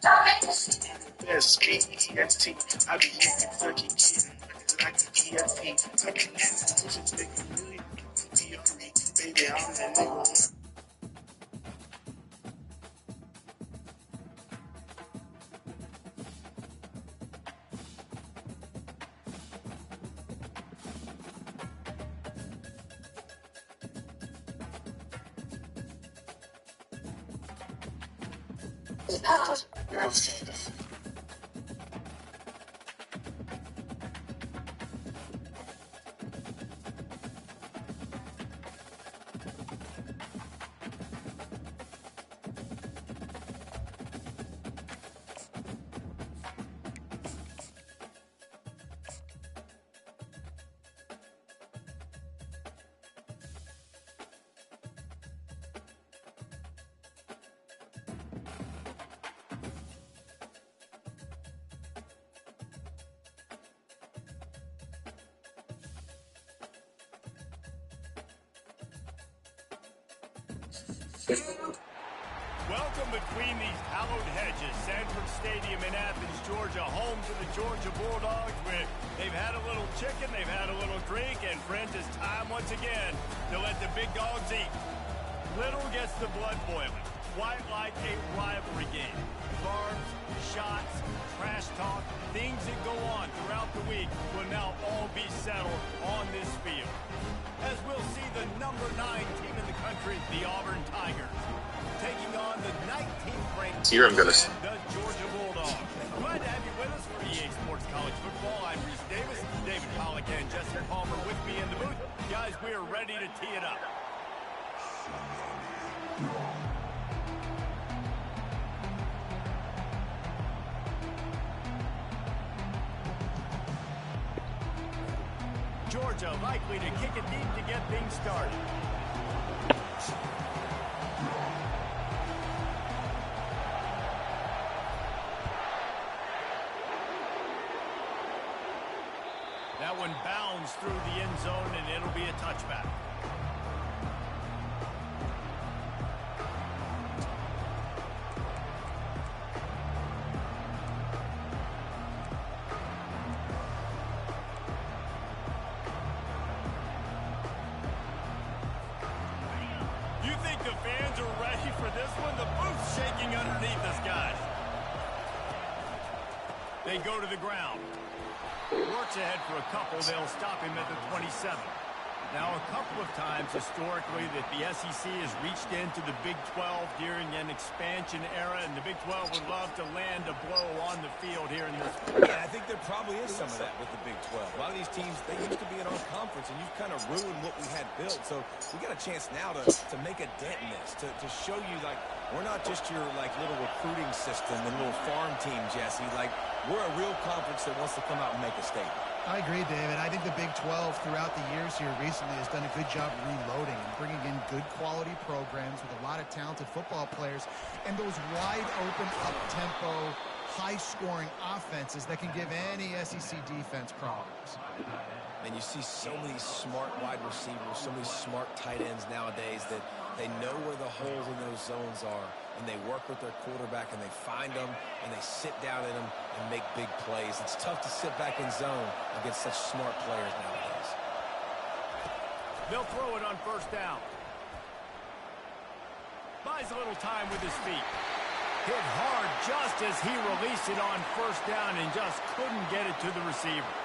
Best G-E-S-T. I be here Kentucky getting like the EST. I be getting pushing to make a million. Baby, I'm that nigga. Welcome between these hallowed hedges. Sanford Stadium in Athens, Georgia, home to the Georgia Bulldogs. They've had a little chicken, they've had a little drink, and friends, it's time once again to let the big dogs eat. Little gets the blood boiling, quite like a rivalry game. Barbs, shots, trash talk, things that go on throughout the week will now all be settled on this field. As we'll see the number 9 team in the country, the Auburn Tigers, taking on the 19th ranked Here I'm gonna the Georgia Bulldogs. Glad to have you with us for EA Sports College Football. I'm Reese Davis, David Pollock, and Jesse Palmer with me in the booth. Guys, we are ready to tee it up. Georgia likely to kick it deep to get things started. That one bounds through the end zone, and it'll be a touchback. You think the fans are ready for this one? The booth's shaking underneath us, guys. They go to the ground. Works ahead for a couple. They'll stop him at the 27. Now, a couple of times historically that the SEC has reached into the Big 12 during an expansion era, and the Big 12 would love to land a blow on the field here in this one. Yeah, I think there probably is some of that with the Big 12. A lot of these teams, they used to be in our conference, and you've kind of ruined what we had built. So we got a chance now to make a dent in this, to show you, like, we're not just your, like, little recruiting system and little farm team, Jesse. Like, we're a real conference that wants to come out and make a statement. I agree, David. I think the Big 12 throughout the years here recently has done a good job reloading and bringing in good quality programs with a lot of talented football players and those wide open, up-tempo, high-scoring offenses that can give any SEC defense problems. And you see so many smart wide receivers, so many smart tight ends nowadays that they know where the holes in those zones are, and they work with their quarterback, and they find them, and they sit down in them and make big plays. It's tough to sit back in zone against such smart players nowadays. They'll throw it on first down. Buys a little time with his feet. Hit hard just as he released it on first down and just couldn't get it to the receiver.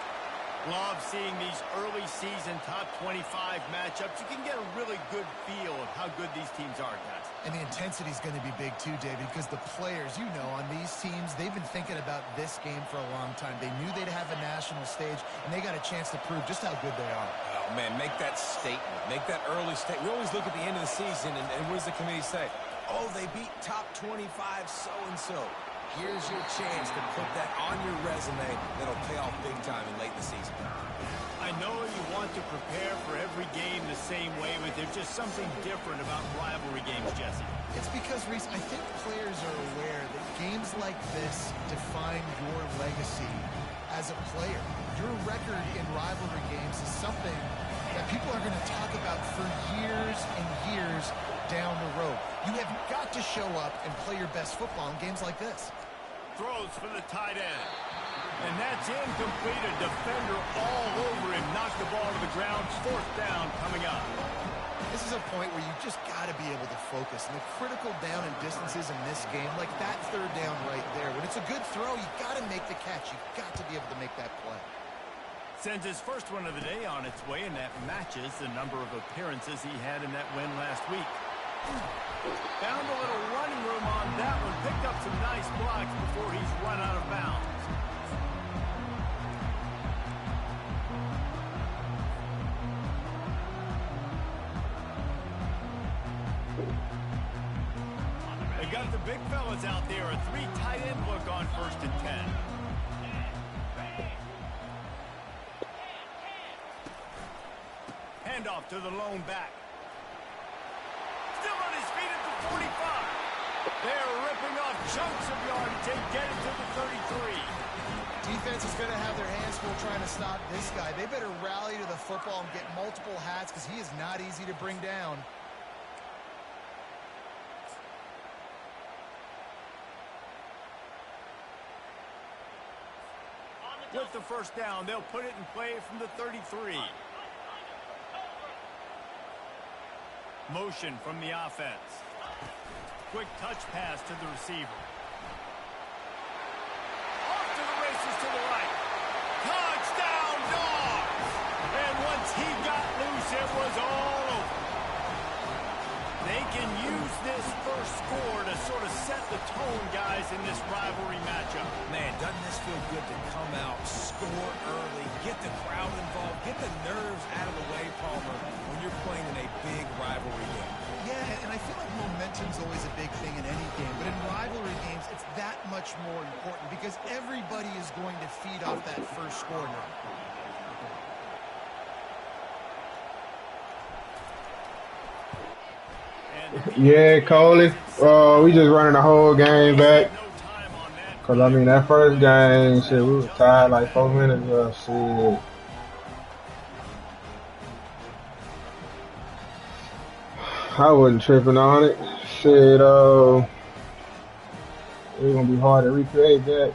Love seeing these early season top 25 matchups. You can get a really good feel of how good these teams are, guys. And the intensity is going to be big too, David, because the players, you know, on these teams, they've been thinking about this game for a long time. They knew they'd have a national stage, and they got a chance to prove just how good they are. Oh, man, make that statement. Make that early statement. We always look at the end of the season, and what does the committee say? Oh, they beat top 25 so-and-so. Here's your chance to put that on your resume that'll pay off big time in late in the season. I know you want to prepare for every game the same way, but there's just something different about rivalry games, Jesse. It's because, Reese, I think players are aware that games like this define your legacy as a player. Your record in rivalry games is something that people are going to talk about for years and years down the road. You have got to show up and play your best football in games like this. throws for the tight end. And that's incomplete. A defender all over him. Knocked the ball to the ground. Fourth down coming up. This is a point where you just got to be able to focus. And the critical down and distances in this game, like that third down right there. When it's a good throw, you got to make the catch. You've got to be able to make that play. Sends his first one of the day on its way, and that matches the number of appearances he had in that win last week. Found a little running room on that one. Picked up some nice blocks before he's run out of bounds. They got the big fellas out there. A three tight end look on 1st and 10. Handoff to the lone back. Still on his feet at the 45. They're ripping off chunks of yardage. They get it to the 33. Defense is going to have their hands full trying to stop this guy. They better rally to the football and get multiple hats because he is not easy to bring down. With the first down, they'll put it in play from the 33. Motion from the offense. Quick touch pass to the receiver. Off to the races to the right. Touchdown, Dogs! And once he got loose, it was all over. They can use this first score to sort of set the tone, guys, in this rivalry matchup. Man, doesn't this feel good to come out, score early, get the crowd involved, get the nerves out of the way, Palmer, when you're playing in a big rivalry game. Yeah, and I feel like momentum's always a big thing in any game, but in rivalry games, it's that much more important because everybody is going to feed off that first score now. Yeah, Coley. We just running the whole game back. Because, I mean, that first game, shit, we were tied like 4 minutes ago. Shit. I wasn't tripping on it. Shit, it's going to be hard to recreate that.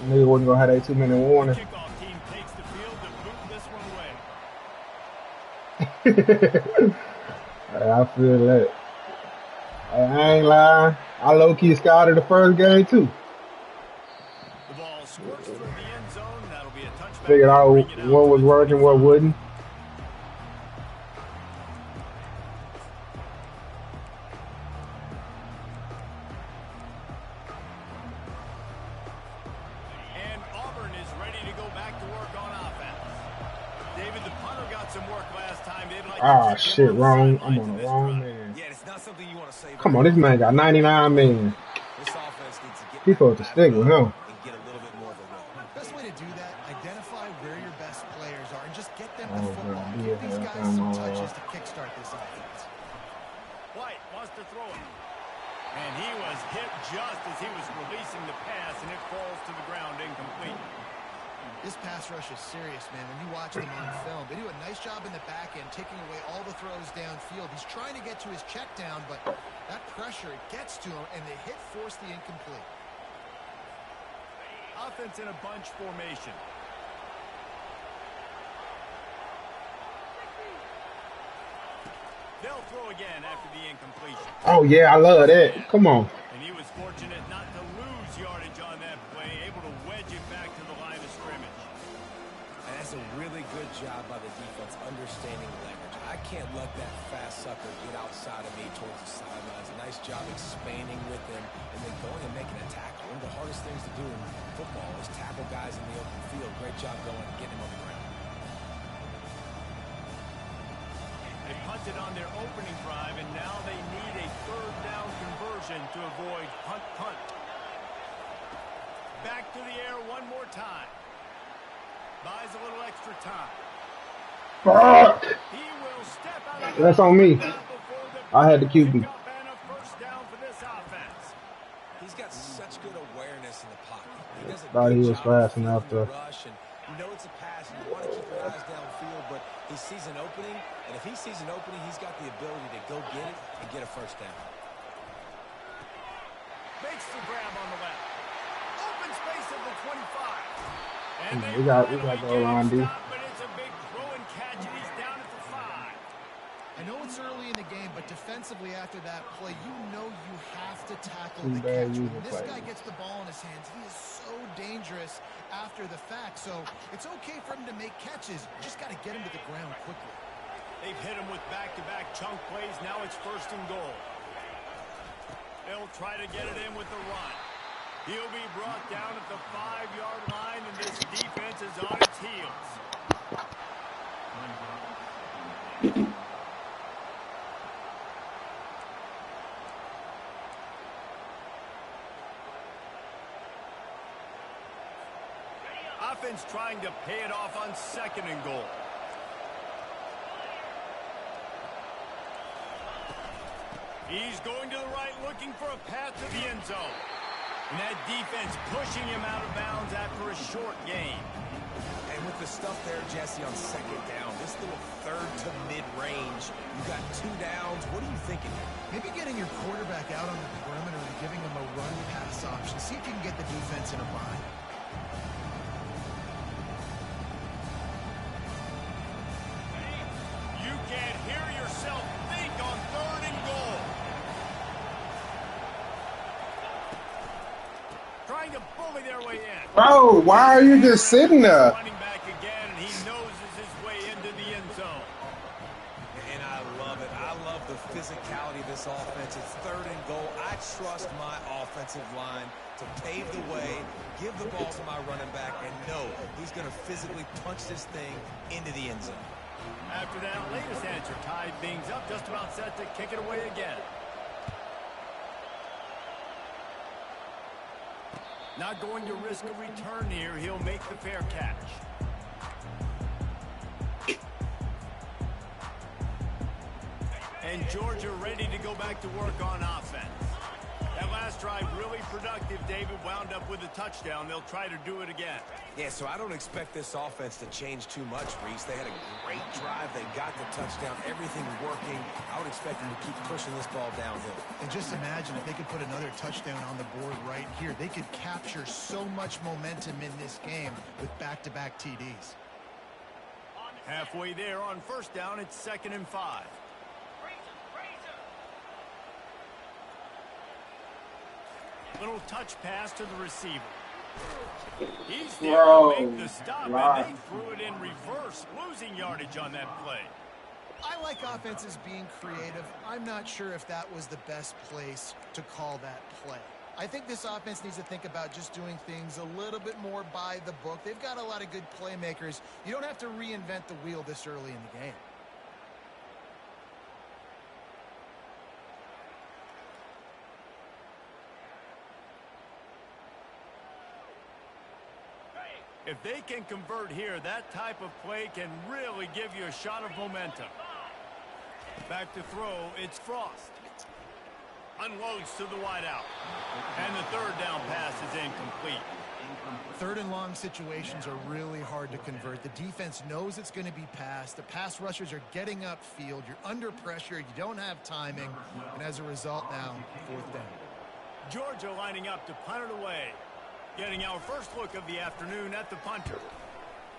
Nigga wasn't going to have that 2-minute warning. Kickoff team takes the field to boot this one away. I feel that. I ain't lying. I low-key scouted the first game, too. The ball squirts through the end zone. That'll be a touchback. Figured out what was working, what wouldn't. And Auburn is ready to go back to work on offense. David, the punter got some work last time. Shit, wrong. I'm on the wrong man. Yeah, it's not something you want to say. Come on, this man got 99 million. This offense needs to get He's supposed to stick with him. and get a little bit more of a run. Best way to do that, identify where your best players are and just get them the football. God, Give these guys some yeah, touches to kickstart this offense. White wants to throw it. And he was hit just as he was releasing the pass, and it falls to the ground incomplete. This pass rush is serious, man. When you watch them on film, they do a nice job in the back end, taking away all the throws downfield. He's trying to get to his check down, but that pressure, it gets to him, and the hit forced the incomplete. Offense in a bunch formation. They'll throw again after the incompletion. Oh, yeah, I love that. Come on. And he was fortunate not to lose yardage on that play, able to wedge it back to the line of scrimmage. And that's a really good job by the defense, understanding leverage. I can't let that fast sucker get outside of me towards the sidelines. A nice job expanding with him and then going and making a tackle. One of the hardest things to do in football is tackle guys in the open field. Great job going and getting him on the ground. They punted on their opening drive, and now they need a third down conversion to avoid punt. Back to the air one more time. Buys a little extra time. Fuck. He will step out of That's on me. I had the QB. First down for this offense. He's got such good awareness in the pocket. He does a Thought he good was job fast of enough feeding the to- rush, and you know it's a pass. You want to keep your eyes downfield, but he sees an opening, and if he sees an opening, he's got the ability to go get it and get a first down. Makes the grab on the left. open space at the 25. And they We got finally goal get him line D. stopped, but it's a big throw and catch, and he's down at the 5. I know it's early in the game, but defensively after that play, you know you have to tackle Too the bad catch. you When this play. guy gets the ball in his hands, he is so dangerous after the fact. So it's okay for him to make catches. You just got to get him to the ground quickly. They've hit him with back-to-back chunk plays. Now it's 1st and goal. They'll try to get it in with the run. He'll be brought down at the 5-yard line, and this defense is on its heels. Offense trying to pay it off on 2nd and goal. He's going to the right, looking for a path to the end zone. And that defense pushing him out of bounds after a short gain. And with the stuff there, Jesse, on 2nd down, this little 3rd to mid-range, you've got 2 downs. What are you thinking? Maybe getting your quarterback out on the perimeter and giving him a run-pass option. See if you can get the defense in a bind. You can't hear yourself think on 3rd and goal. Trying to bully their way in. Bro, why are you just sitting there? Running back again, and he noses his way into the end zone. And I love it. I love the physicality of this offense. It's 3rd and goal. I trust my offensive line to pave the way, give the ball to my running back, and know he's going to physically punch this thing into the end zone. After that latest answer tied things up, just about set to kick it away again. Not going to risk a return here. He'll make the fair catch. And Georgia ready to go back to work on offense. That last drive really productive. David wound up with a touchdown. They'll try to do it again. Yeah, so I don't expect this offense to change too much, Reese. They had a great drive. They got the touchdown. Everything's working. I would expect them to keep pushing this ball downhill. And just imagine if they could put another touchdown on the board right here. They could capture so much momentum in this game with back-to-back TDs. Halfway there on 1st down, it's 2nd and 5. Little touch pass to the receiver. He's there to make the stop, and they threw it in reverse, losing yardage on that play. I like offenses being creative. I'm not sure if that was the best place to call that play. I think this offense needs to think about just doing things a little bit more by the book. They've got a lot of good playmakers. You don't have to reinvent the wheel this early in the game. If they can convert here, that type of play can really give you a shot of momentum. Back to throw, it's Frost. Unloads to the wideout. And the 3rd down pass is incomplete. 3rd and long situations are really hard to convert. The defense knows it's going to be passed. The pass rushers are getting upfield. You're under pressure. You don't have timing. And as a result now, 4th down. Georgia lining up to punt it away. Getting our first look of the afternoon at the punter.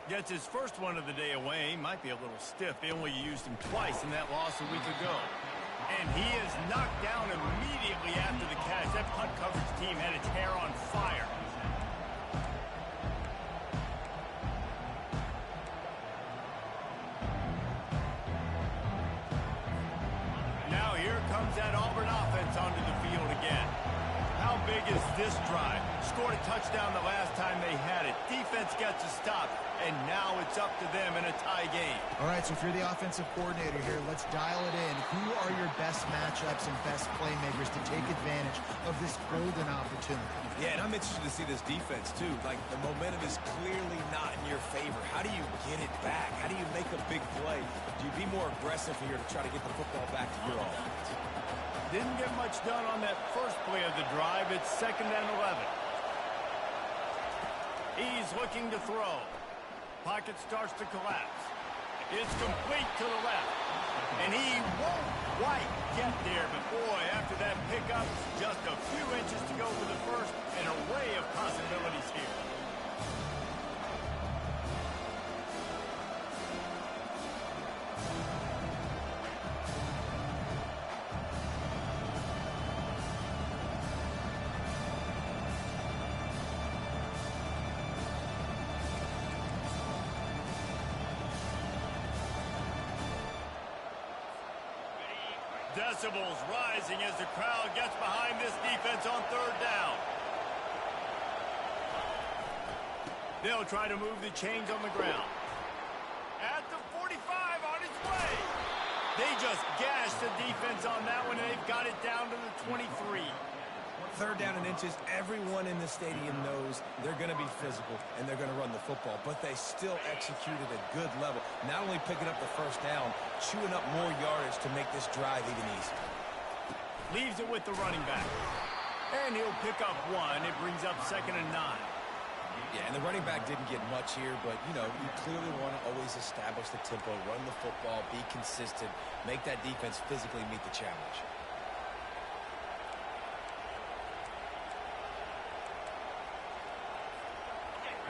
Gets his first one of the day away. Might be a little stiff. They only used him twice in that loss a week ago. And he is knocked down immediately after the catch. That punt coverage team had its hair on fire. Now here comes that Auburn offense onto the field again. How big is this drive? Scored a touchdown the last time they had it. Defense gets a stop, and now it's up to them in a tie game. All right, so if you're the offensive coordinator here, let's dial it in. Who are your best matchups and best playmakers to take advantage of this golden opportunity? Yeah, and I'm interested to see this defense, too. Like, the momentum is clearly not in your favor. How do you get it back? How do you make a big play? Do you be more aggressive here to try to get the football back to your offense? Didn't get much done on that first play of the drive. It's 2nd and 11. He's looking to throw. Pocket starts to collapse. It's complete to the left. And he won't quite get there, but boy, after that pickup, just a few inches to go for the first. An array of possibilities here. Decibels rising as the crowd gets behind this defense on third down. They'll try to move the chains on the ground. At the 45 on its way. They just gashed the defense on that one, and they've got it down to the 23. Third down and inches, everyone in the stadium knows they're going to be physical and they're going to run the football, but they still executed a good level. Not only picking up the first down, chewing up more yardage to make this drive even easier. Leaves it with the running back. And he'll pick up one. It brings up 2nd and 9. Yeah, and the running back didn't get much here, but, you know, you clearly want to always establish the tempo, run the football, be consistent, make that defense physically meet the challenge.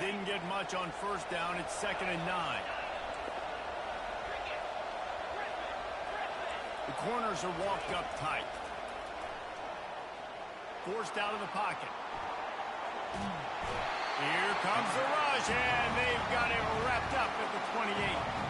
Didn't get much on first down. It's 2nd and 9. The corners are walked up tight. Forced out of the pocket. Here comes the rush, and they've got it wrapped up at the 28.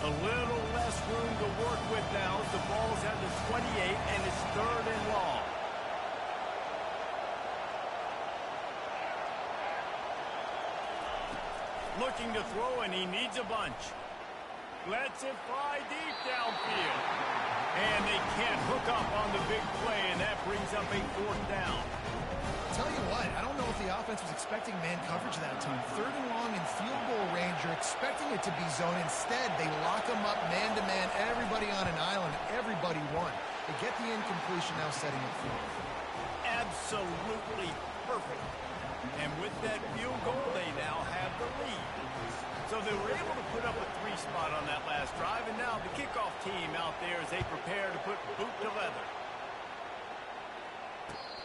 A little less room to work with now. The ball's at the 28, and it's 3rd and long. Looking to throw, and he needs a bunch. Lets it fly deep downfield. And they can't hook up on the big play, and that brings up a 4th down. Tell you what, I don't know if the offense was expecting man coverage that time. 3rd and long in field goal range, you're expecting it to be zone. Instead, they lock them up man-to-man, everybody on an island, everybody won. They get the incompletion now setting it forward. Absolutely perfect. And with that field goal, they now have the lead. So they were able to put up a 3 spot on that last drive, and now the kickoff team out there as they prepare to put boot to leather.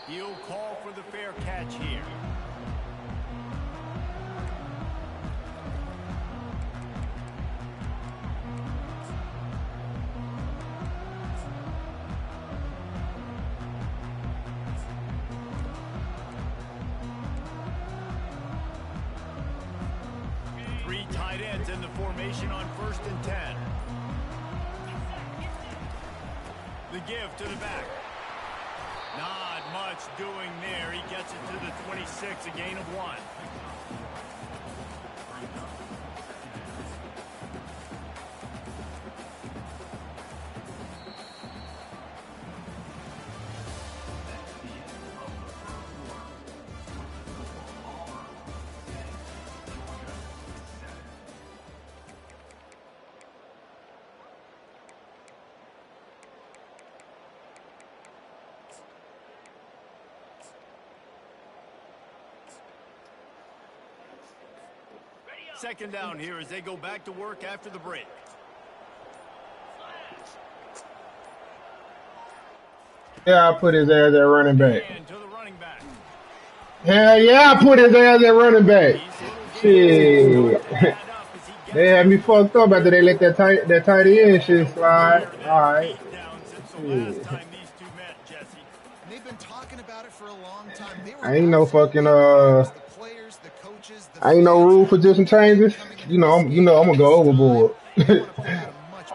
He'll call for the fair catch here. Three tight ends in the formation on 1st and 10. The give to the back. Not much doing there. He gets it to the 26, a gain of 1. Second down here as they go back to work after the break. Yeah, I put his ass at running back. And to the running back. Hell yeah, I put his ass at running back. Shit. They had me fucked up after they let that tight end shit slide. Alright. They've been talking about it for a long time. I ain't no fucking I ain't no rule for different changes. I'm gonna go overboard.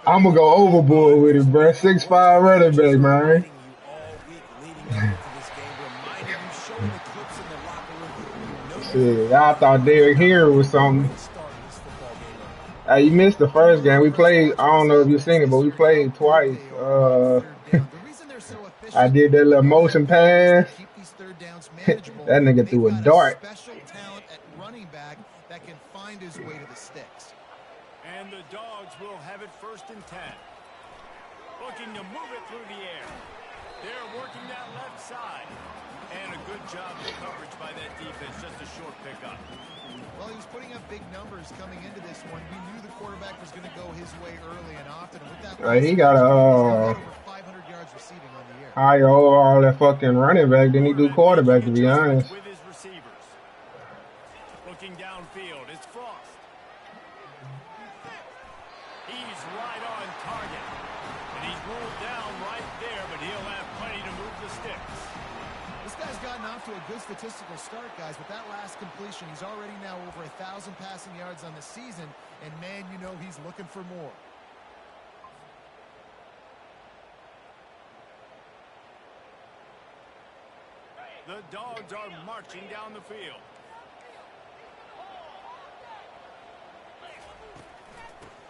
I'm gonna go overboard with it, bro. 6'5" running back, man. Shit, I thought Derrick Henry was something. You missed the first game. We played. I don't know if you've seen it, but we played twice. I did that little motion pass. That nigga threw a dart. Special talent at running back that can find his way to the sticks. will have it 1st and 10. Looking to move it through the air. They're working that left side. And a good job of coverage by that defense. Just a short pickup. Well, he was putting up big numbers coming into this one. We knew the quarterback was going to go his way early and often. And with that, he got a over 500 yards receiving on the year. higher overall that fucking running back than he do quarterback, to be honest. With his receivers. Looking downfield, it's Frost. He's right on target. And he's ruled down right there, but he'll have plenty to move the sticks. This guy's gotten off to a good statistical start, guys. With that last completion, he's already now over 1,000 passing yards on the season. And, man, you know he's looking for more. The Dogs are marching down the field.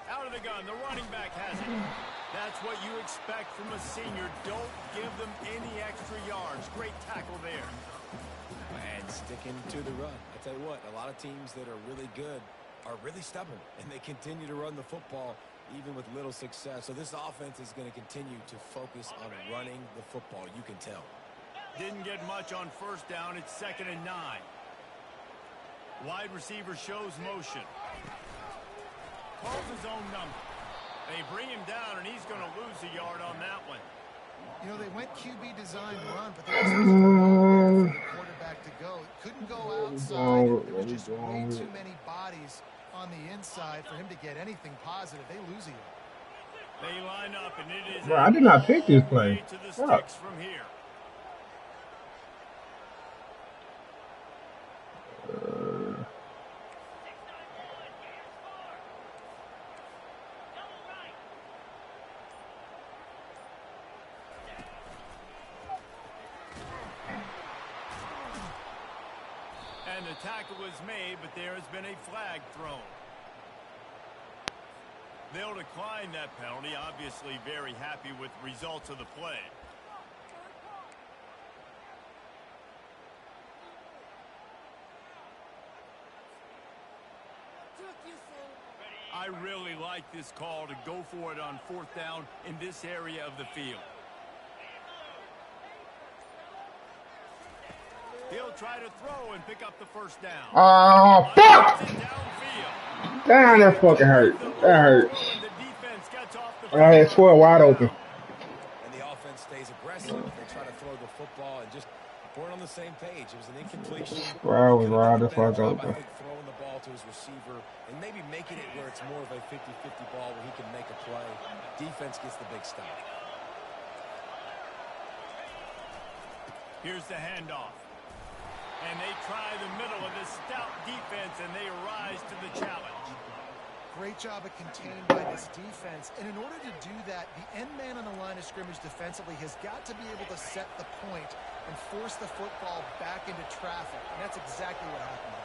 Out of the gun, the running back has it. That's what you expect from a senior. Don't give them any extra yards. Great tackle there. And sticking to the run. I tell you what, a lot of teams that are really good are really stubborn, and they continue to run the football even with little success. So this offense is going to continue to focus on running the football. You can tell. Didn't get much on 1st down. It's 2nd and 9. Wide receiver shows motion. Calls his own number. They bring him down, and he's going to lose a yard on that one. You know, they went QB design run, but they for the quarterback to go. Couldn't go outside. There was just way too many bodies on the inside for him to get anything positive. They lose a yard. They line up, and it is. Bro, I did not pick this play. To the sticks from here. And the tackle was made, but there has been a flag thrown. They'll decline that penalty. Obviously very happy with results of the play. I really like this call to go for it on 4th down in this area of the field. He'll try to throw and pick up the 1st down. Oh, fuck! Damn, that fucking hurt. That hurts. I had 12 wide open. And the offense stays aggressive. They try to throw the football and just weren't on the same page. It was an incompletion. Bro, I was wide the fuck open. I think throwing the ball to his receiver and maybe making it where it's more of a 50-50 ball where he can make a play. Defense gets the big stop. Here's the handoff. And they try the middle of this stout defense, and they rise to the challenge. Great job of contained by this defense. And in order to do that, the end man on the line of scrimmage defensively has got to be able to set the point and force the football back into traffic. And that's exactly what happened there.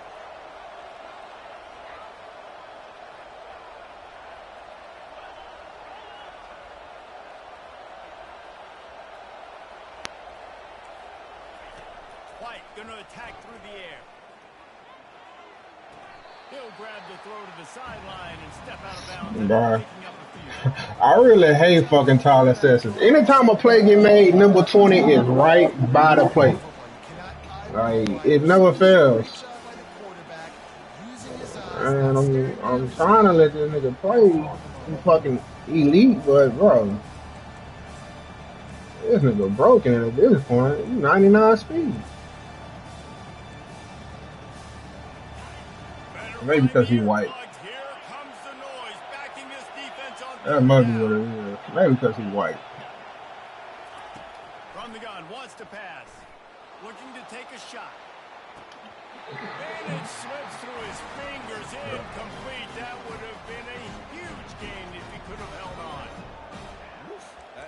White going to attack through the air. He'll grab the throw to the sideline and step out of bounds. I really hate fucking tall assessors. Anytime a play get made, number 20 is right by the plate. Like, it never fails. And I'm trying to let this nigga play. He's fucking elite, but bro, this nigga broken at this point. He's 99 speed. Maybe because he's white. That must be what it is. Maybe because he's white. From the gun, wants to pass. Looking to take a shot. And it slips through his fingers. Incomplete. That would have been a huge gain if he could have held on.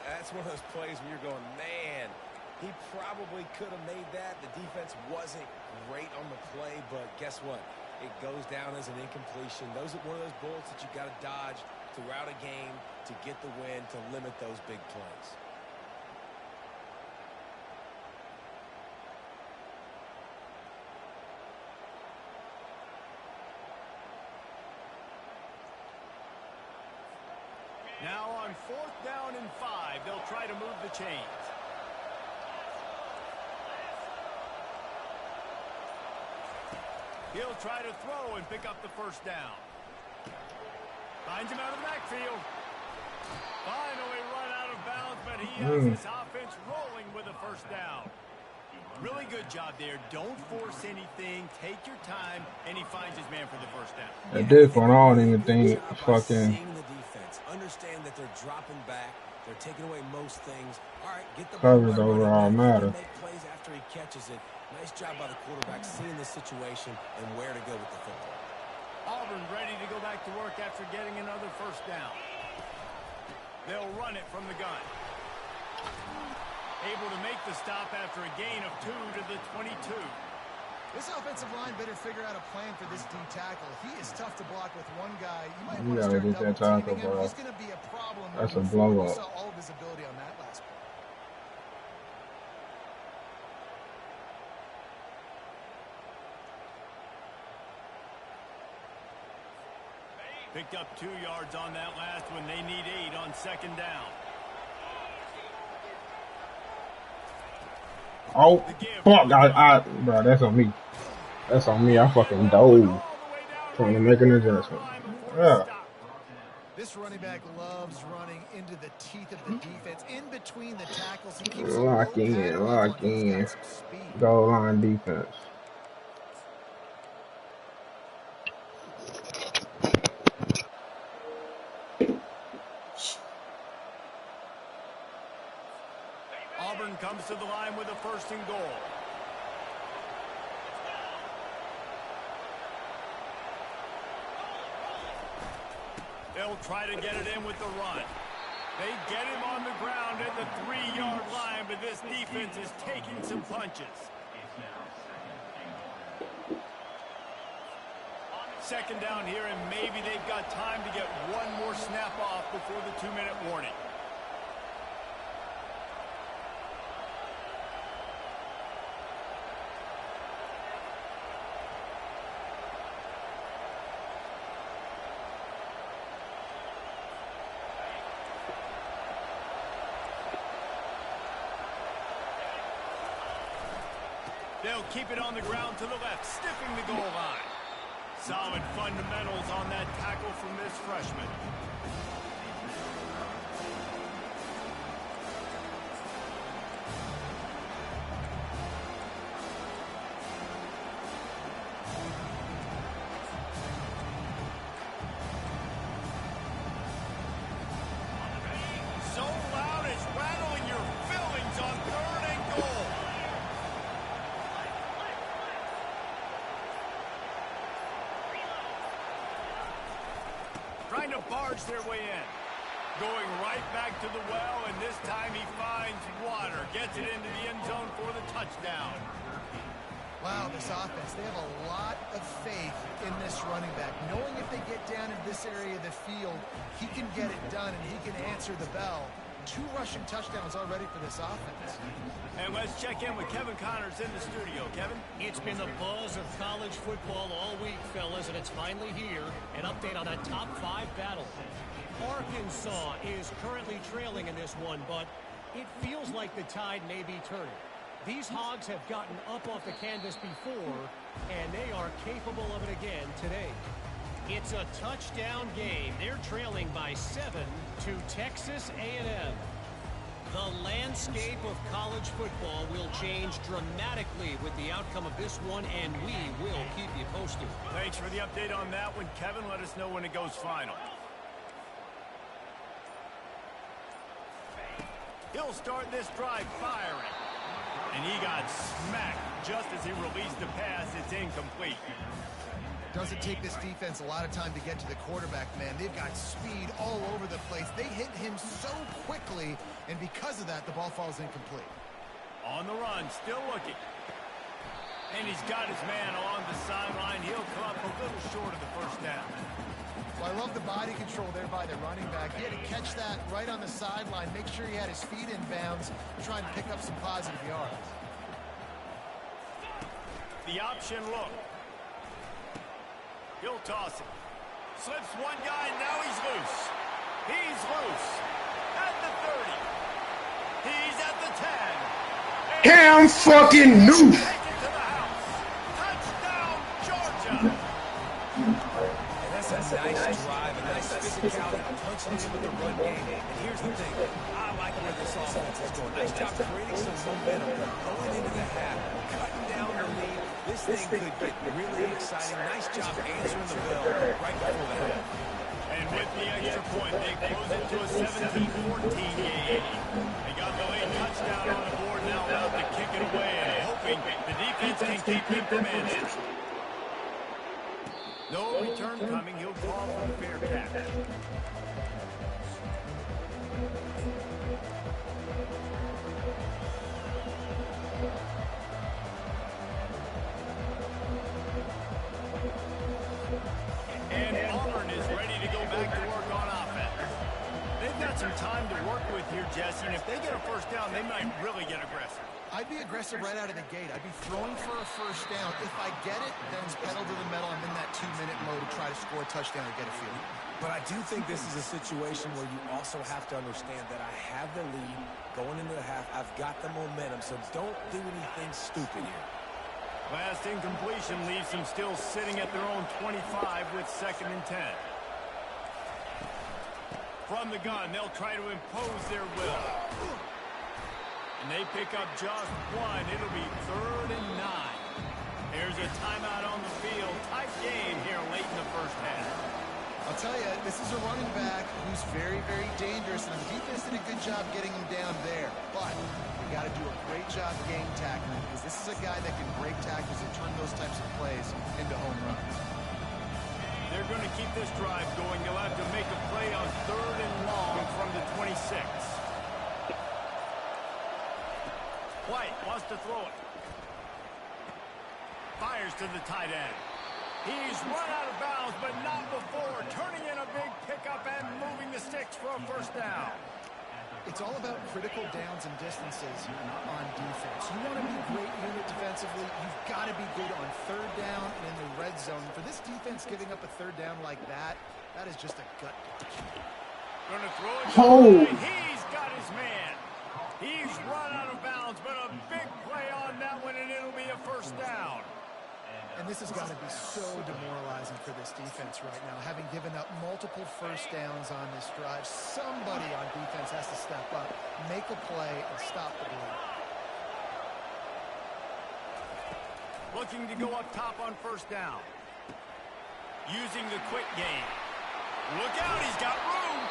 That's one of those plays where you're going, man, he probably could have made that. The defense wasn't great on the play, but guess what? It goes down as an incompletion. Those are one of those bullets that you got to dodge throughout a game to get the win, to limit those big plays. 4th down and 5. They'll try to move the chains. He'll try to throw and pick up the 1st down. Finds him out of the backfield. Finally run out of bounds, but he has his offense rolling with a 1st down. Really good job there. Don't force anything. Take your time, and he finds his man for the 1st down. At this point, I don't even think fucking. Seeing the defense, understand that they're dropping back, they're taking away most things. All right, get the Coverage overall matter. Make plays after he catches it. Nice job by the quarterback seeing the situation and where to go with the football. Auburn ready to go back to work after getting another 1st down. They'll run it from the gun. Able to make the stop after a gain of 2 to the 22. This offensive line better figure out a plan for this D tackle. He is tough to block with one guy. You might want to start double teaming him. He's going to be a problem. That's a blow up. We saw all of his ability on that last play. Picked up 2 yards on that last one. They need 8 on 2nd down. Oh, fuck. Bro, that's on me. That's on me. I fucking dove. Trying to make an adjustment. Yeah. This running back loves running into the teeth of the defense. In between the tackles, he keeps lock in. Goal line defense. Auburn comes to the line with a 1st and goal. They'll try to get it in with the run. They get him on the ground at the 3-yard line, but this defense is taking some punches. 2nd down here, and maybe they've got time to get one more snap off before the 2-minute warning. They'll keep it on the ground to the left, stiffing the goal line. Solid fundamentals on that tackle from this freshman. So loud it's rattling your fillings on 3rd and goal. Trying to barge their way in. Going right back to the well, and this time he finds water. Gets it into the end zone for the touchdown. Wow, this offense, they have a lot of faith in this running back. Knowing if they get down in this area of the field, he can get it done and he can answer the bell. 2 rushing touchdowns already for this offense. And let's check in with Kevin Connors in the studio. Kevin? It's been the buzz of college football all week, fellas, and it's finally here. An update on that top 5 battle. Arkansas is currently trailing in this one, but it feels like the tide may be turning. These Hogs have gotten up off the canvas before, and they are capable of it again today. It's a touchdown game. They're trailing by 7 to Texas A&M. The landscape of college football will change dramatically with the outcome of this one, and we will keep you posted. Thanks for the update on that one, Kevin. Let us know when it goes final. He'll start this drive firing. And he got smacked just as he released the pass. It's incomplete. Doesn't take this defense a lot of time to get to the quarterback, man. They've got speed all over the place. They hit him so quickly, and because of that, the ball falls incomplete. On the run, still looking. And he's got his man along the sideline. He'll come up a little short of the 1st down. Well, I love the body control there by the running back. He had to catch that right on the sideline, make sure he had his feet in bounds, trying to pick up some positive yards. The option look. He'll toss it. Slips one guy, now he's loose. He's loose. the 10. Cam fucking Newton. Take it to the house. Touchdown, Georgia. And that's a nice drive, a nice physicality, punching in with the run game. And here's the thing, I like where this offense is going. Nice job creating some momentum, going into the half, cutting down the lead. This thing could get really exciting. Nice job answering the bell right before the half. And with the extra point, they close it to a 17-14 game. They got the late touchdown on the board, now about to kick it away and hoping the defense can keep them from answering. No return coming. He'll call for the fair catch. And Auburn is ready to go back to work on offense. They've got some time to work with here, Jesse, and if they get a first down, they might really get aggressive. I'd be aggressive right out of the gate. I'd be throwing for a first down. If I get it, then it's pedal to the metal. I'm in that 2-minute mode to try to score a touchdown or get a field. But I do think this is a situation where you also have to understand that I have the lead going into the half. I've got the momentum, so don't do anything stupid here. Last incompletion leaves them still sitting at their own 25 with 2nd and 10. From the gun, they'll try to impose their will. And they pick up just one. It'll be 3rd and 9. There's a timeout on the field. Tight game here late in the first half. I'll tell you, this is a running back who's very, very dangerous, and the defense did a good job getting him down there. But we got to do a great job game tackling, because this is a guy that can break tackles and turn those types of plays into home runs. They're going to keep this drive going. They'll have to make a play on 3rd and long from the 26. White wants to throw it. Fires to the tight end. He's run out of bounds, but not before. Turning in a big pickup and moving the sticks for a first down. It's all about critical downs and distances on defense. You want to be great unit defensively, you've got to be good on 3rd down and in the red zone. For this defense giving up a 3rd down like that, that is just a gut punch. Going to throw it. Oh. He's got his man. He's run out of bounds, but a big play on that one, and it'll be a first down. And this has got to be so demoralizing for this defense right now. Having given up multiple first downs on this drive, somebody on defense has to step up, make a play, and stop the bleed. Looking to go up top on first down. Using the quick game. Look out, he's got room.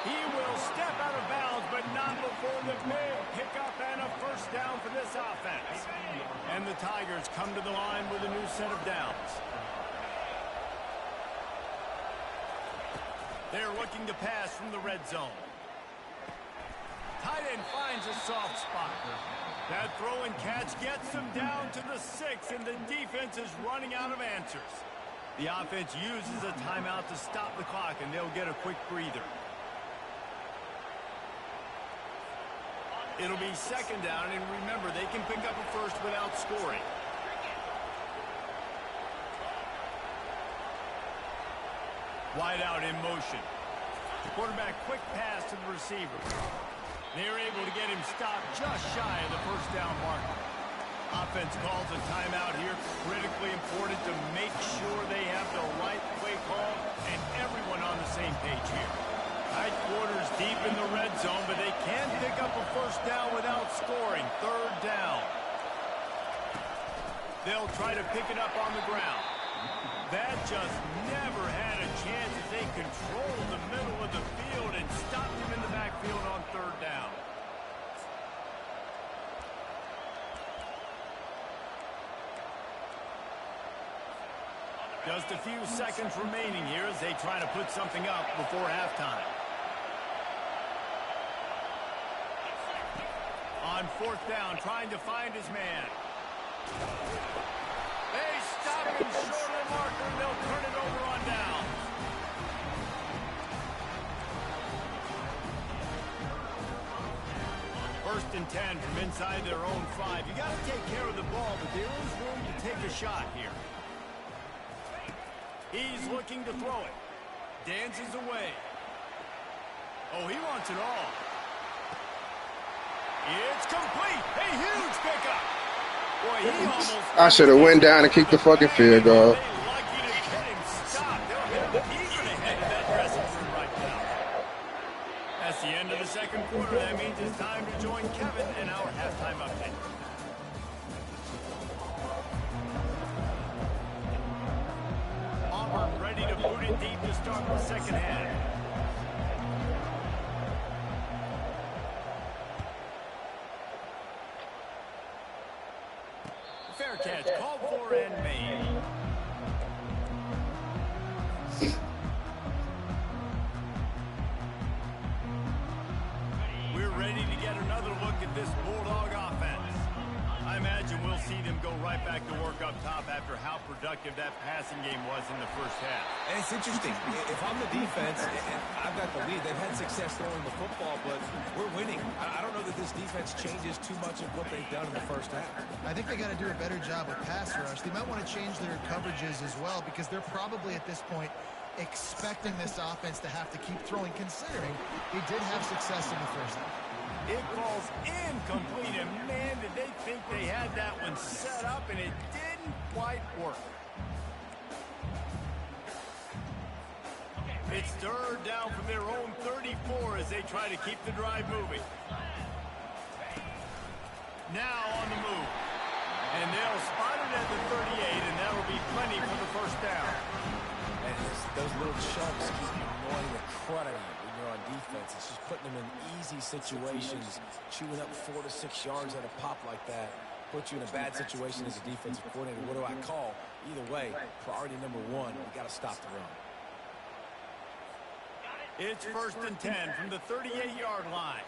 He will step out of bounds, but not before the big pickup and a first down for this offense. And the Tigers come to the line with a new set of downs. They're looking to pass from the red zone. Tight end finds a soft spot. That throw and catch gets them down to the 6, and the defense is running out of answers. The offense uses a timeout to stop the clock, and they'll get a quick breather. It'll be 2nd down, and remember, they can pick up a first without scoring. Wide out in motion. Quarterback quick pass to the receiver. They're able to get him stopped just shy of the first down marker. Offense calls a timeout here. Critically important to make sure they have the right play call and everyone on the same page here. Tight quarters deep in the red zone, but they can pick up a first down without scoring. 3rd down. They'll try to pick it up on the ground. That just never had a chance as they controlled the middle of the field and stopped him in the backfield on 3rd down. Just a few seconds remaining here as they try to put something up before halftime. On 4th down, trying to find his man. They stop him short of the marker, and they'll turn it over on down. First and 10 from inside their own 5. You got to take care of the ball, but there is room to take a shot here. He's looking to throw it. Dances away. Oh, he wants it all. It's complete. A huge pickup. Boy, he almost I should have went down and kicked the fucking field Are goal. they lucky to get him stopped? He's going to head to that dressing room right now. That's the end of the second quarter. That means it's time to join Kevin in our halftime update. Auburn ready to boot it deep to start the second half. Fair catch, called for and made. We're ready to get another look at this Bulldog offense. I imagine we'll see them go right back to work up top after how productive that passing game was in the first half. And it's interesting. If I'm the defense and I've got the lead, they've had success throwing the football, but we're winning. I don't know that this defense changes too much of what they've done in the first half. I think they got to do a better job with pass rush. They might want to change their coverages as well because they're probably at this point expecting this offense to have to keep throwing, considering they did have success in the first half. It falls incomplete, and man, did they think they had that one set up, and it didn't quite work. It's third down from their own 34 as they try to keep the drive moving. Now on the move. And they'll spot it at the 38, and that'll be plenty for the first down. And those little chunks keep annoying the crud out of you when you're on defense. It's just putting them in easy situations, chewing up 4 to 6 yards at a pop like that. Put you in a bad situation as a defensive coordinator. What do I call? Either way, priority number one, we got to stop the run. It's first and 10 from the 38-yard line.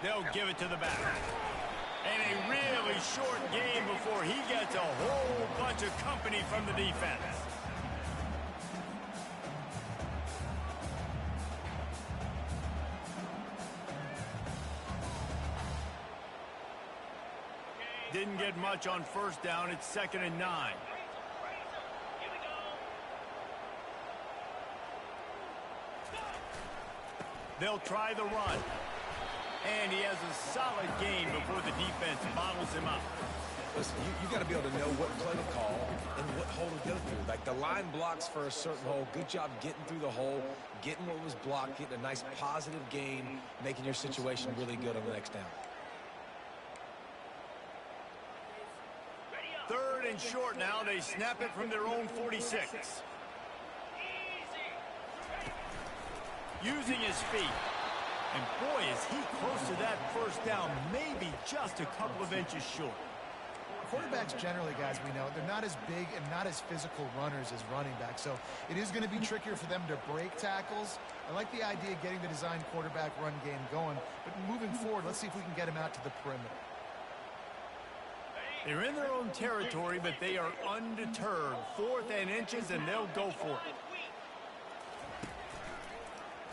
They'll give it to the back. And a really short game before he gets a whole bunch of company from the defense. Didn't get much on first down. It's 2nd and 9. They'll try the run. And he has a solid gain before the defense bottles him up. Listen, you got to be able to know what play to call and what hole to go through. Like the line blocks for a certain hole. Good job getting through the hole, getting what was blocked, getting a nice positive gain, making your situation really good on the next down. Third and short now. They snap it from their own 46. Using his feet. And boy, is he close to that first down, maybe just a couple of inches short. Quarterbacks generally, guys, we know, they're not as big and not as physical runners as running backs, so it is going to be trickier for them to break tackles. I like the idea of getting the design quarterback run game going, but moving forward, let's see if we can get him out to the perimeter. They're in their own territory, but they are undeterred. 4th and inches, and they'll go for it.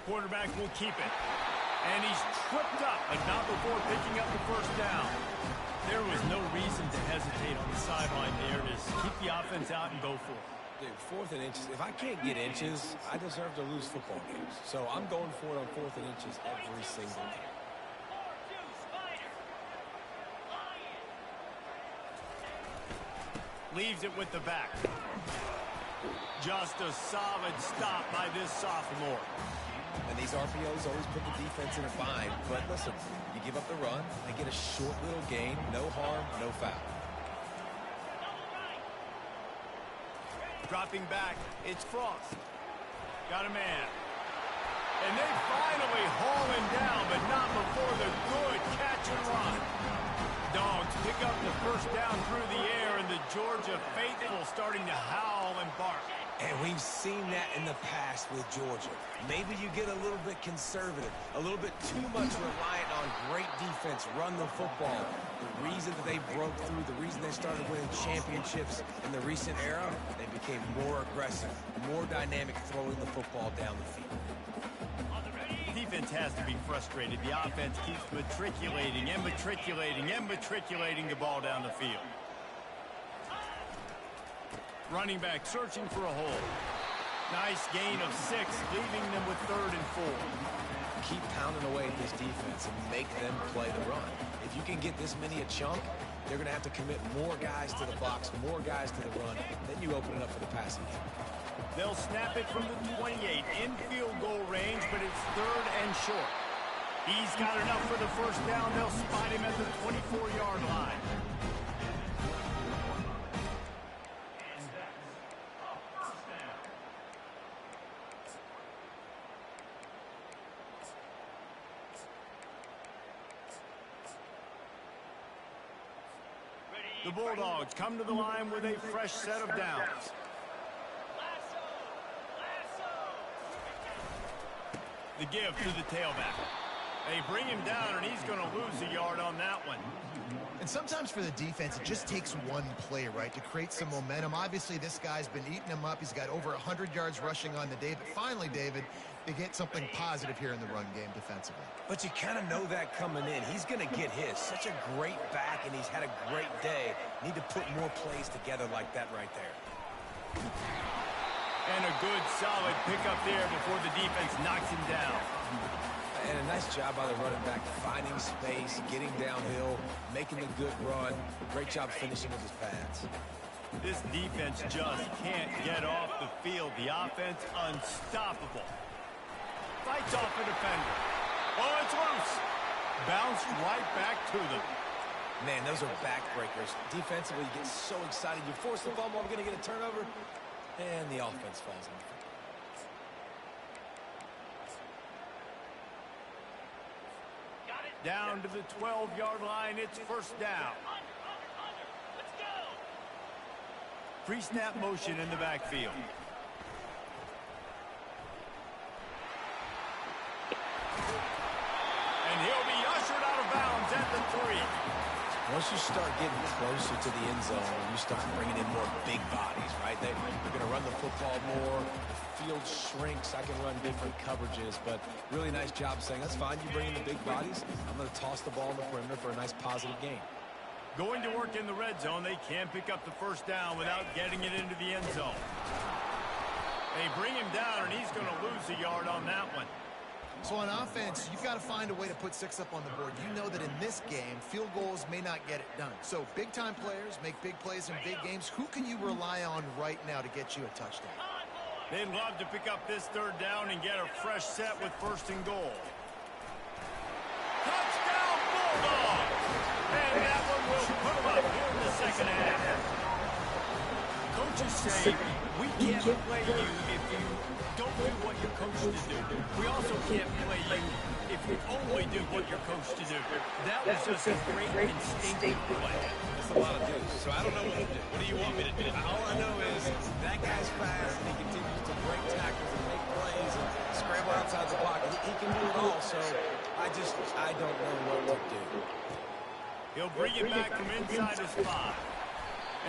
Quarterback will keep it. And he's tripped up, but not before picking up the first down. There was no reason to hesitate on the sideline there. Just keep the offense out and go for it. Dude, 4th and inches. If I can't get inches, I deserve to lose football games. So I'm going for it on 4th and inches every single game. Leaves it with the back. Just a solid stop by this sophomore. And these RPOs always put the defense in a bind. But listen, you give up the run, they get a short little gain, no harm, no foul. Dropping back, it's Frost. Got a man. And they finally haul him down, but not before the good catch and run. Dogs pick up the first down through the air, and the Georgia faithful starting to howl and bark. And we've seen that in the past with Georgia. Maybe you get a little bit conservative, a little bit too much reliant on great defense, run the football. The reason that they broke through, the reason they started winning championships in the recent era, they became more aggressive, more dynamic throwing the football down the field. Defense has to be frustrated. The offense keeps matriculating and matriculating and matriculating the ball down the field. Running back searching for a hole. Nice gain of 6, leaving them with 3rd and 4. Keep pounding away at this defense and make them play the run. If you can get this many a chunk, they're going to have to commit more guys to the box, more guys to the run. Then you open it up for the passing game. They'll snap it from the 28 in field goal range, but it's 3rd and short. He's got enough for the first down. They'll spot him at the 24-yard line. The Bulldogs come to the line with a fresh set of downs. The give to the tailback. They bring him down, and he's going to lose a yard on that one. And sometimes for the defense, it just takes one play, right, to create some momentum. Obviously, this guy's been eating him up. He's got over 100 yards rushing on the day. But finally, David, they get something positive here in the run game defensively. But you kind of know that coming in. He's going to get his. Such a great back, and he's had a great day. Need to put more plays together like that right there. And a good, solid pickup there before the defense knocks him down. And a nice job by the running back, finding space, getting downhill, making a good run. Great job finishing with his pads. This defense just can't get off the field. The offense unstoppable. Fights off a defender. Oh, it's loose. Bounced right back to them. Man, those are backbreakers. Defensively, you get so excited. You force the fumble, I'm going to get a turnover, and the offense falls on it. Down to the 12-yard line, it's first down. Pre-snap motion in the backfield. And he'll be ushered out of bounds at the 3. Once you start getting closer to the end zone, you start bringing in more big bodies, right? They're going to run the football more. The field shrinks. I can run different coverages, but really nice job saying, that's fine. You bring in the big bodies. I'm going to toss the ball in the perimeter for a nice positive gain. Going to work in the red zone. They can't pick up the first down without getting it into the end zone. They bring him down, and he's going to lose a yard on that one. So on offense, you've got to find a way to put 6 up on the board. You know that in this game, field goals may not get it done. So big-time players make big plays in big games. Who can you rely on right now to get you a touchdown? They'd love to pick up this 3rd down and get a fresh set with 1st and goal. Touchdown, Bulldogs! And that one will put them up here in the second half. Coaches say, we can't play you if you don't do what you're coached to do. We also can't play you if you only do what you're coached to do. That was just a great instinctive play. That's a lot of dudes, so I don't know what to do. What do you want me to do? All I know is that guy's fast, and he continues to break tackles and make plays and scramble outside the pocket. He can do it all, so I don't know what to do. He'll bring it back from inside his 5.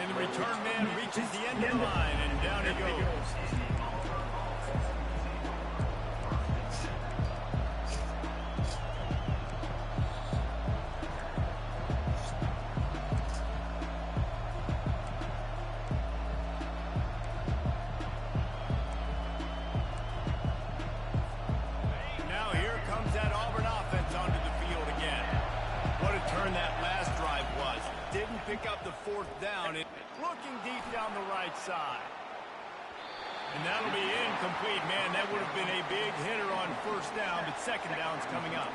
And the return man reaches the end of the line, and down he goes. Now here comes that Auburn offense onto the field again. What a turn that last drive was. Didn't pick up the 4th down. Looking deep down the right side. And that'll be incomplete. Man, that would have been a big hitter on 1st down, but 2nd down's coming up.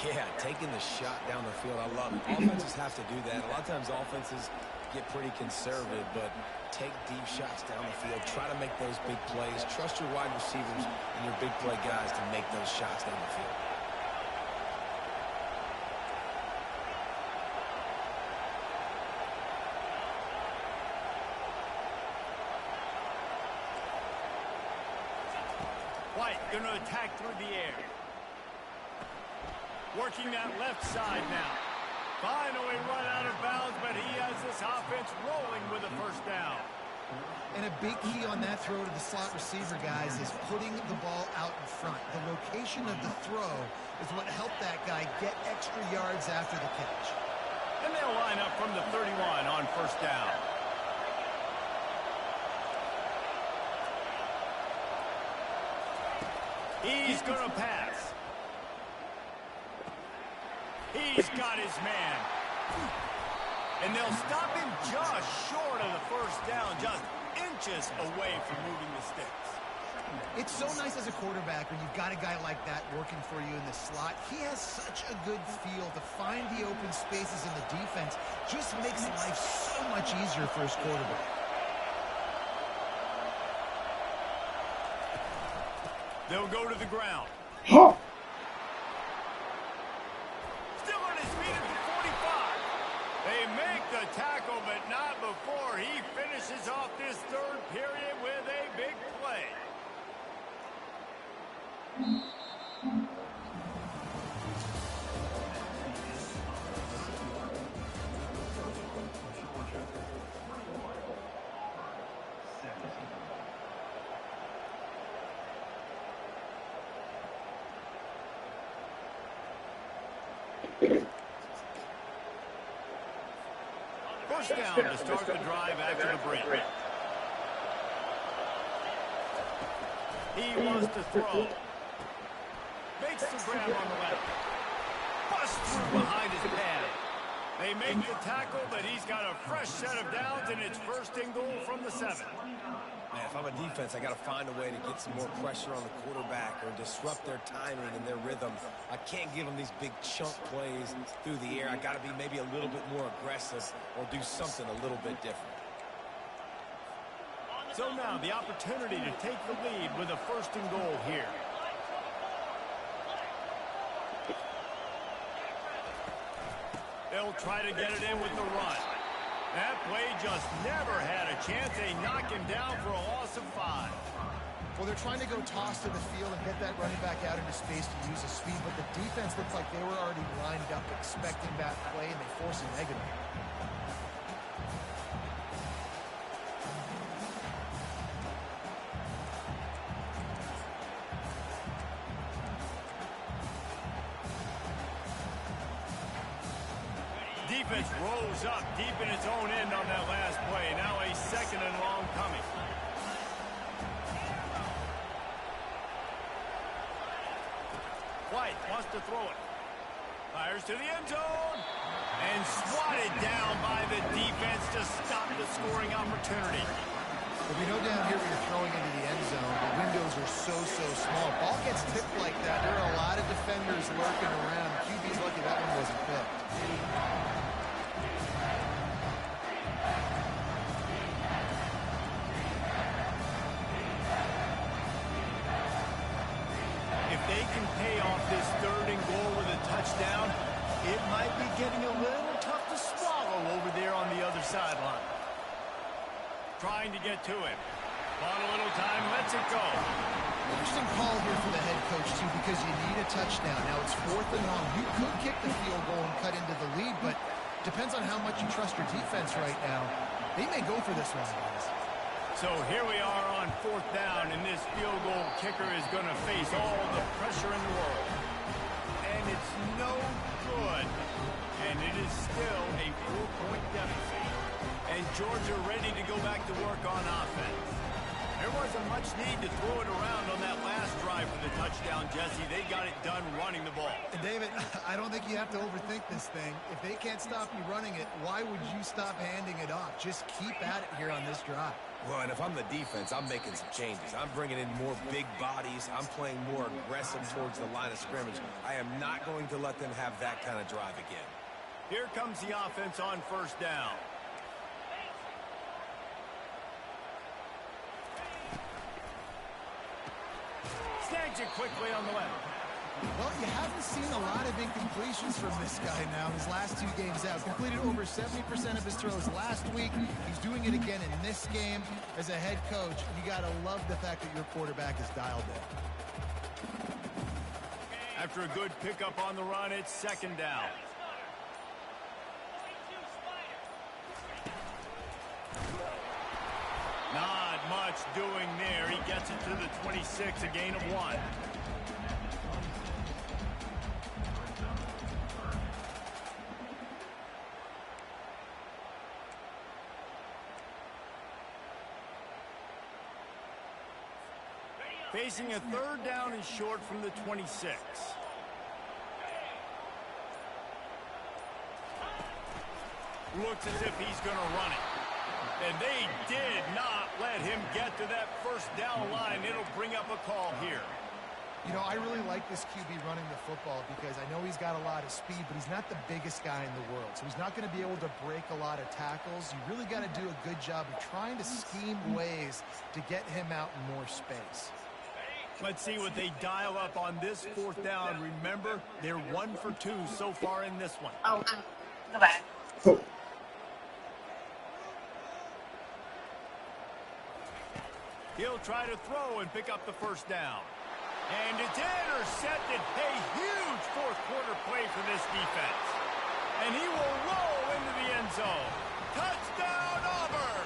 Yeah, taking the shot down the field, I love it. Offenses have to do that. A lot of times offenses get pretty conservative, but take deep shots down the field. Try to make those big plays. Trust your wide receivers and your big play guys to make those shots down the field. White going to attack through the air. Working that left side now. Finally run out of bounds, but he has this offense rolling with a 1st down. And a big key on that throw to the slot receiver, guys, is putting the ball out in front. The location of the throw is what helped that guy get extra yards after the catch. And they'll line up from the 31 on 1st down. He's going to pass. He's got his man. And they'll stop him just short of the first down, just inches away from moving the sticks. It's so nice as a quarterback when you've got a guy like that working for you in the slot. He has such a good feel to find the open spaces in the defense. Just makes life so much easier for his quarterback. They'll go to the ground. Huh. Still on his feet at the 45. They make the tackle, but not before he finishes off this third period with a big play. First down to start the drive after the break. He wants to throw. Makes the grab on the left. Busts through behind his pad. They make the tackle, but he's got a fresh set of downs, and it's first and goal from the 7. Man, if I'm a defense, I got to find a way to get some more pressure on the quarterback or disrupt their timing and their rhythm. I can't give them these big chunk plays through the air. I got to be maybe a little bit more aggressive or do something a little bit different. So now the opportunity to take the lead with a first and goal here. They'll try to get it in with the run. That play just never had a chance. They knock him down for a loss of 5. Well, they're trying to go toss to the field and get that running back out into space to use his speed, but the defense looks like they were already lined up expecting that play, and they force a negative. Defense rose up deep in its own end on that last play. Now a second and long coming. White wants to throw it. Fires to the end zone. And swatted down by the defense to stop the scoring opportunity. But we know down here when you're throwing into the end zone, the windows are so small. Ball gets tipped like that. There are a lot of defenders lurking around. QB's lucky that one wasn't picked. If they can pay off this third and goal with a touchdown, it might be getting a little tough to swallow over there on the other sideline. Trying to get to him. On a little time, lets it go. Interesting call here for the head coach, too, because you need a touchdown. Now it's 4th and long. You could kick the field goal and cut into the lead, but depends on how much you trust your defense right now. They may go for this one, guys. So here we are on 4th down, and this field goal kicker is going to face all the pressure in the world. And it's no good. And it is still a 4-point deficit. And Georgia ready to go back to work on offense. There wasn't much need to throw it around on that last drive for the touchdown, Jesse. They got it done running the ball. And David, I don't think you have to overthink this thing. If they can't stop you running it, why would you stop handing it off? Just keep at it here on this drive. Well, and if I'm the defense, I'm making some changes. I'm bringing in more big bodies. I'm playing more aggressive towards the line of scrimmage. I am not going to let them have that kind of drive again. Here comes the offense on 1st down. Snags it quickly on the left. Well, you haven't seen a lot of incompletions from this guy now his last 2 games out. Completed over 70% of his throws last week. He's doing it again in this game. As a head coach, you got to love the fact that your quarterback is dialed in. After a good pickup on the run, it's 2nd down. Not much doing there. He gets it to the 26, a gain of 1. Facing a 3rd down and short from the 26. Looks as if he's going to run it. And they did not let him get to that 1st down line. It'll bring up a call here. You know, I really like this QB running the football because I know he's got a lot of speed, but he's not the biggest guy in the world. So he's not going to be able to break a lot of tackles. You really got to do a good job of trying to scheme ways to get him out in more space. Let's see what they dial up on this 4th down. Remember, they're 1 for 2 so far in this one. Oh, go back. Oh. He'll try to throw and pick up the 1st down. And it's intercepted. A huge 4th quarter play for this defense. And he will roll into the end zone. Touchdown, Auburn!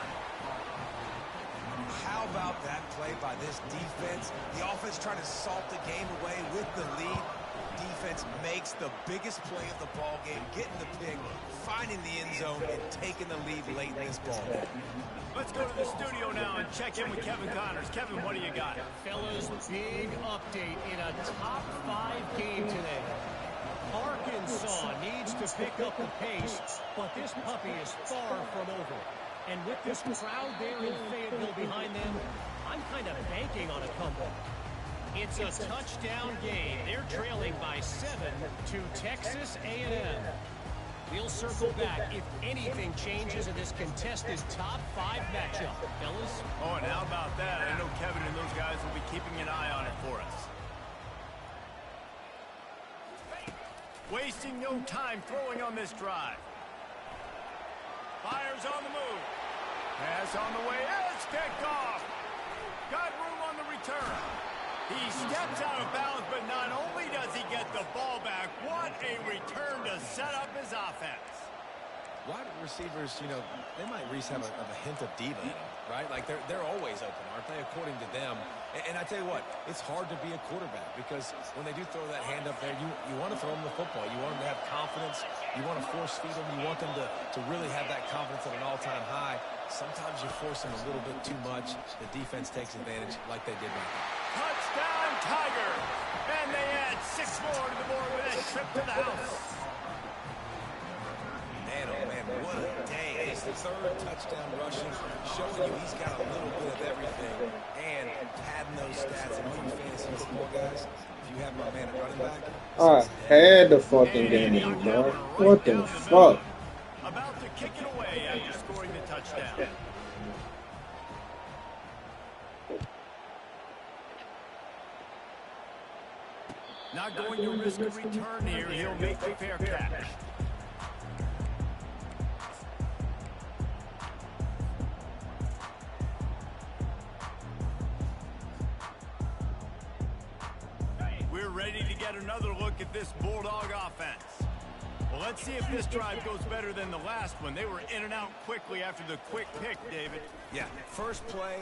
How about that play by this defense? The offense trying to salt the game away with the lead. Defense makes the biggest play of the ball game, getting the pick, finding the end zone, and taking the lead late in this ball game. Let's go to the studio now and check in with Kevin Connors. Kevin, what do you got? Fellas, big update in a top 5 game today. Arkansas needs to pick up the pace, but this puppy is far from over. And with this crowd there in Fayetteville behind them, I'm kind of banking on a comeback. It's a touchdown game. They're trailing by 7 to Texas A&M. We'll circle back if anything changes in this contested top 5 matchup. Fellas? Oh, and how about that? I know Kevin and those guys will be keeping an eye on it for us. Wasting no time throwing on this drive. Fires on the move. Pass on the way. It's picked off. Got room on the return. He steps out of bounds, but not only does he get the ball back, what a return to set up his offense. Wide receivers, you know, they might at least have a hint of diva in them, right? Like, they're always open, aren't they, according to them? And I tell you what, it's hard to be a quarterback because when they do throw that hand up there, you want to throw them the football. You want them to have confidence. You want to force feed them. You want them to really have that confidence at an all-time high. Sometimes you force them a little bit too much. The defense takes advantage like they did right now. Touchdown, Tiger! And they add 6 more to the board with a trip to the house. Man, oh man, what a day. It's the 3rd touchdown rushing, showing you he's got a little bit of everything. And padding those stats, and all you fantasy football guys, if you have my man at running back. I had the fucking game, bro. What the fuck? About to kick it away after scoring the touchdown. Not going to risk a return here. He'll make the fair catch. We're ready to get another look at this Bulldog offense. Well, let's see if this drive goes better than the last one. They were in and out quickly after the quick pick, David. Yeah, first play,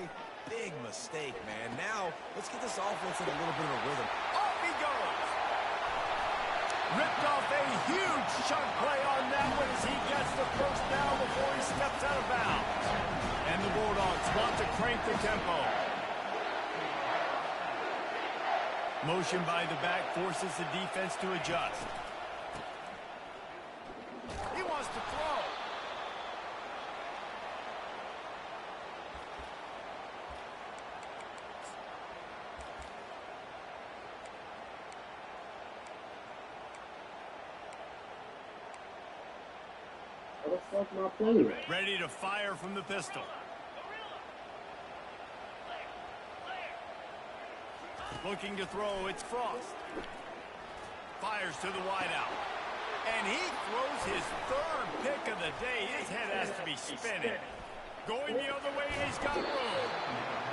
big mistake, man. Now, let's get this offense in a little bit of a rhythm. Off he goes. Ripped off a huge chunk play on that one as he gets the 1st down before he steps out of bounds. And the Bulldogs want to crank the tempo. Motion by the back forces the defense to adjust. He wants to throw. Where the fuck my play? Ready to fire from the pistol. Looking to throw, it's Frost. Fires to the wideout. And he throws his 3rd pick of the day. His head has to be spinning. Going the other way, and he's got room.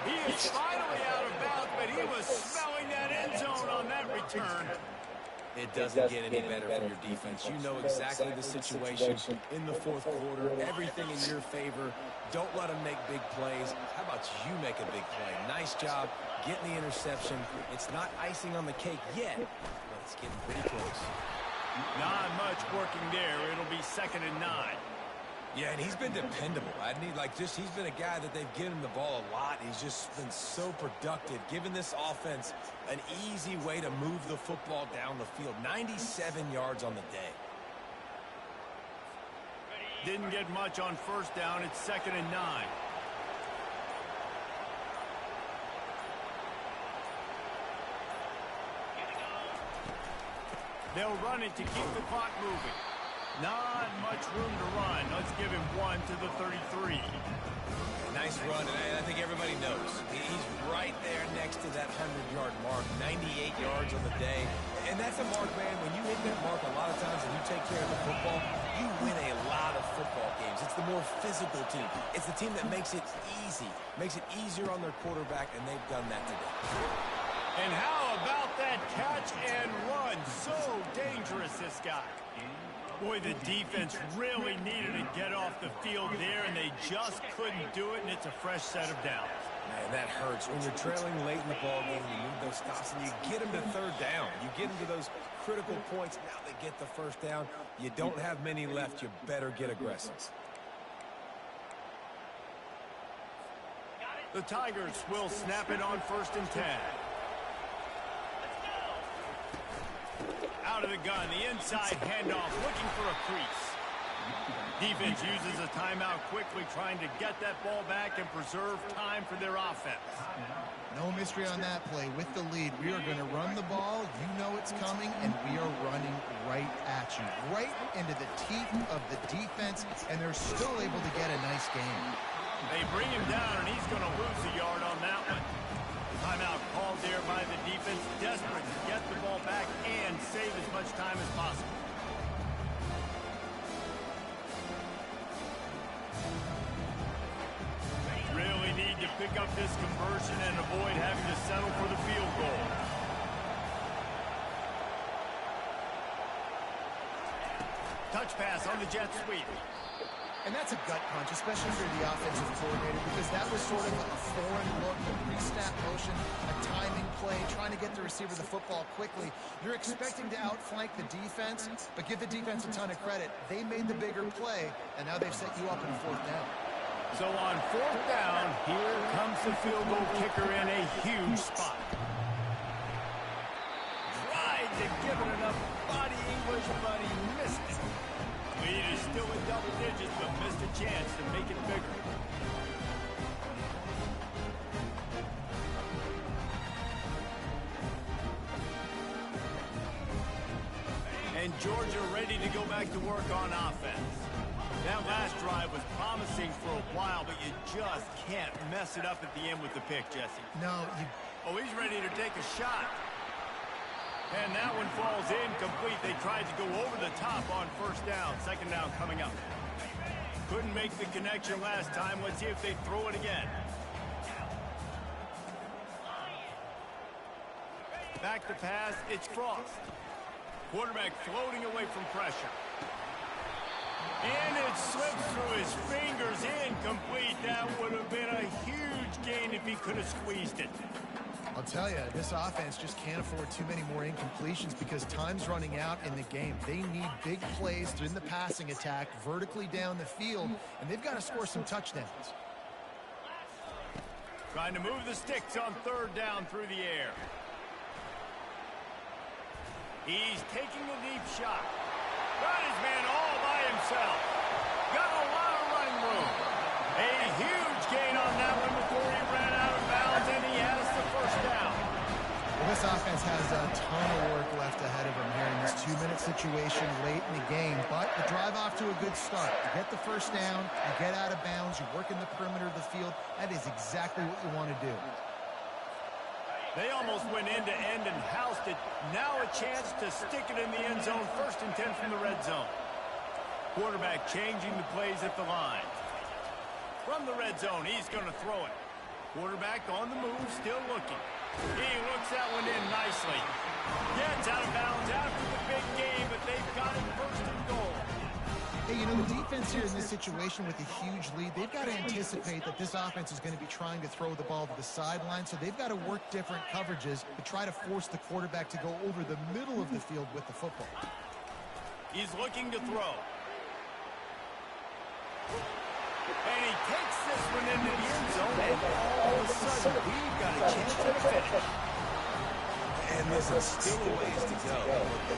He is finally out of bounds, but he was smelling that end zone on that return. It doesn't get any better for your defense. You know exactly the situation in the 4th quarter. Everything in your favor. Don't let them make big plays. How about you make a big play? Nice job getting the interception. It's not icing on the cake yet, but it's getting pretty close. Not much working there. It'll be 2nd and 9. Yeah, and he's been dependable. He's been a guy that they've given him the ball a lot. He's just been so productive, giving this offense an easy way to move the football down the field. 97 yards on the day. Didn't get much on first down. It's 2nd and 9. They'll run it to keep the clock moving. Not much room to run. Let's give him 1 to the 33. Nice run, and I think everybody knows. He's right there next to that 100-yard mark, 98 yards on the day. And that's a mark, man. When you hit that mark a lot of times and you take care of the football, you win a lot of football games. It's the more physical team. It's the team that makes it easy, makes it easier on their quarterback, and they've done that today. And how about that catch and run? So dangerous, this guy. Boy, the defense really needed to get off the field there, and they just couldn't do it, and it's a fresh set of downs. Man, that hurts. When you're trailing late in the ball game, you need those stops, and you get them to 3rd down. You get them to those critical points. Now they get the 1st down. You don't have many left. You better get aggressive. The Tigers will snap it on 1st and 10. Out of the gun, the inside handoff, looking for a crease. Defense uses a timeout quickly, trying to get that ball back and preserve time for their offense. No mystery on that play. With the lead, we are going to run the ball. You know it's coming, and we are running right at you, right into the teeth of the defense, and they're still able to get a nice game. They bring him down, and he's going to lose a yard on that one. Timeout called there by the defense, desperate to get the ball back and save as much time as possible. Really need to pick up this conversion and avoid having to settle for the field goal. Touch pass on the jet sweep. And that's a gut punch, especially for the offensive coordinator, because that was sort of a foreign look, a pre-snap motion, a timing play, trying to get the receiver the football quickly. You're expecting to outflank the defense, but give the defense a ton of credit. They made the bigger play, and now they've set you up in 4th down. So on 4th down, here comes the field goal kicker in a huge spot. Tried to give it enough body English, but he missed it. Lead is still in double digits, but missed a chance to make it bigger. And Georgia ready to go back to work on offense. That last drive was promising for a while, but you just can't mess it up at the end with the pick, Jesse. No, Oh, he's ready to take a shot. And that one falls incomplete. They tried to go over the top on 1st down. 2nd down coming up. Couldn't make the connection last time. Let's see if they throw it again. Back to pass. It's Frost. Quarterback floating away from pressure. And it slips through his fingers. Incomplete. That would have been a huge gain if he could have squeezed it. I'll tell you, this offense just can't afford too many more incompletions because time's running out in the game. They need big plays in the passing attack, vertically down the field, and they've got to score some touchdowns. Trying to move the sticks on 3rd down through the air. He's taking a deep shot. Got his man all by himself. Got a lot of running room. A huge gain on that one before he ran out of bounds, and he has the 1st down. Well, this offense has a ton of work left ahead of them here in this 2-minute situation late in the game, but the drive off to a good start. You get the 1st down, you get out of bounds, you work in the perimeter of the field. That is exactly what you want to do. They almost went end-to-end and housed it. Now a chance to stick it in the end zone. 1st and 10 from the red zone. Quarterback changing the plays at the line. From the red zone, he's going to throw it. Quarterback on the move, still looking. He looks that one in nicely. Gets out of bounds after the big game, but they've got him 1st and goal. Hey, you know, the defense here in this situation with a huge lead, they've got to anticipate that this offense is going to be trying to throw the ball to the sideline, so they've got to work different coverages to try to force the quarterback to go over the middle of the field with the football. He's looking to throw. And he takes this one into the end zone, and all of a sudden, we've got a chance at a finish. And listen, still a ways to go.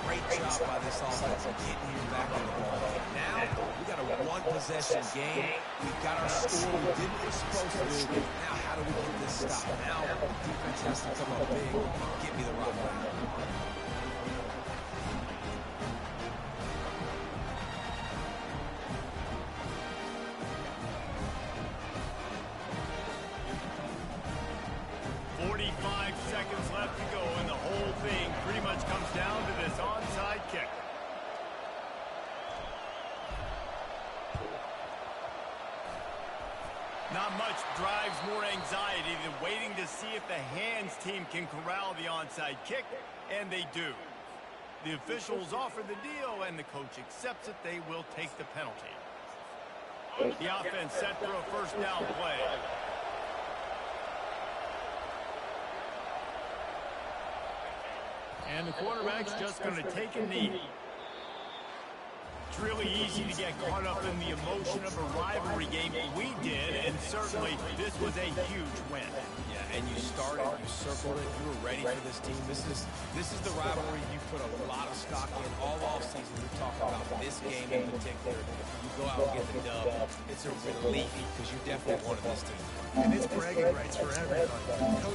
Great job by this offense getting you back in the ball game. Now, we got a one-possession game. We got our score. We did what we're supposed to do. Now, how do we get this stop? Now, defense has to come up big. Get me the rock back. 45 seconds left to go, and the whole thing pretty much comes down to this onside kick. Not much drives more anxiety than waiting to see if the hands team can corral the onside kick, and they do. The officials offer the deal, and the coach accepts it. They will take the penalty. The offense set for a first down play. And the quarterback's just going to take a knee. It's really easy to get caught up in the emotion of a rivalry game. We did, and certainly this was a huge win. Yeah, and you started, you circled it, you were ready for this team. This is the rivalry you put a lot of stock in all offseason. We're talking about this game in particular. You go out and get the dub. It's a relief because you definitely wanted this team. And it's bragging rights for everybody. Coach